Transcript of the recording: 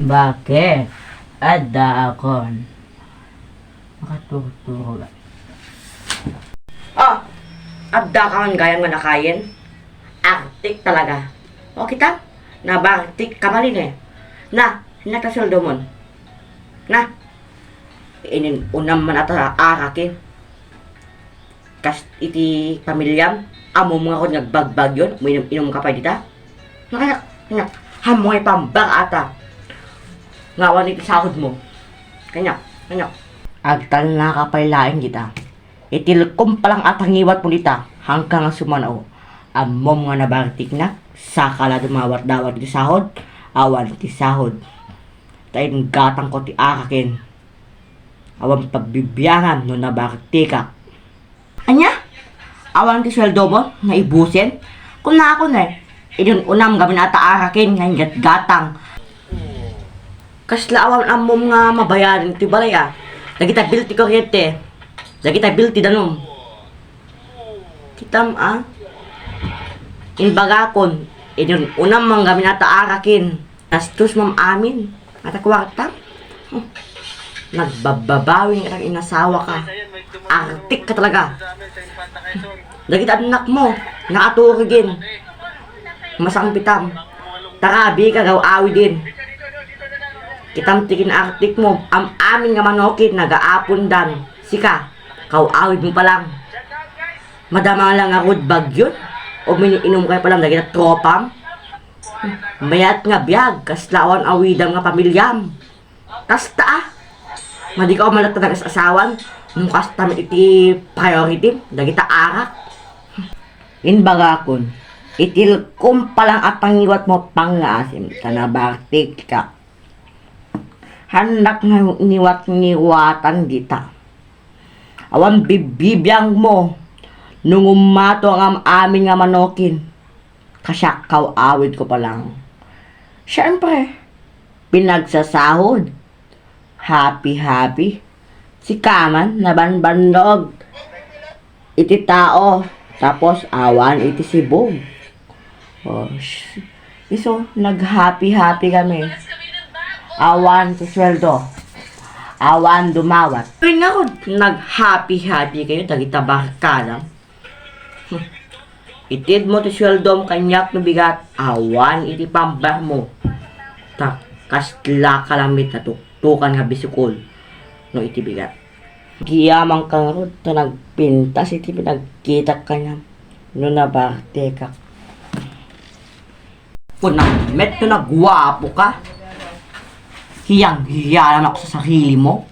Bakit? Ada akon. Makatuturo ba? Oh, abda ka man gayang manakayin. Artik talaga. O kita, nabartik ka malin eh. Na, natasuldo mon. Na, inin unam man ata arakin. Kas iti pamilyam, amo mga ko nagbagbag yun, inom ka pa dita. Kanya, hamoy pambag ata. Ngawan iti sahod mo. Kanya. Agtal na kapailain kita. Itilkom palang atangiwat mo dita hanggang sumanaw. Amom nga nabartik na, sakala dumawat dawat iti sahod, awan iti sahod. Tayin gatang ko ti arakin. Awan pagbibiyangan no nabartika. Anya? Awan ti sweldo mo, na ibusin? Kung na ako na idun unam gamin ata arakin, nga gatang. Kasla awan amom nga mabayaran ti balay ah. Dagita bill ti kuryente. Dagita bill ti danom. Kitam ah. Inbagakon. Idun unam mang gamin ata arakin. Nastus mam amin. Ata kwarta. Nagbababawing ang inasawa ka. Artik ka talaga. Dagita anak mo. Nakaturigin. Masang pitam. Tarabi ka gaw awi din. Kitam tikin artik mo, am amin nga manokin, nagaapon dan. Sika, kau-awid mo palang. Madama lang nga road bag yun. O miniinom kayo palang, lagi na tropam. Mayat nga biyag, kaslawan awidam nga pamilyam. Kasta ah. Madi ka o malata na asawan. Nung kasta iti priority, lagi ta arak. Inbagakon, itilkom palang atangiwat mo pangasim, tanabartik ka. Handak nga niwat-niwatan kita. Awan bibibiyang mo. Nung umato ang amin nga manokin. Kasyakaw awid ko palang. Siyempre, pinagsasahod. Happy. Si Kaman, nabanbandog. Iti tao. Tapos awan iti sibog. Oh, iso, nag-happy kami. Awan sa sweldo. Awan dumawat. Pero nga ko, nag-happy kayo, dagita barkada. Itid mo ti sweldom kanyak no bigat, awan iti pambar mo. Tak, kasla kalamit na tuktukan nga bisikol. No iti bigat. Giyamang kang rod, ta nagpintas, iti pinagkita ka niya. No nabarte ka. Kung met no nagwapo ka, hiyang-hiya lang ako sa sarili mo.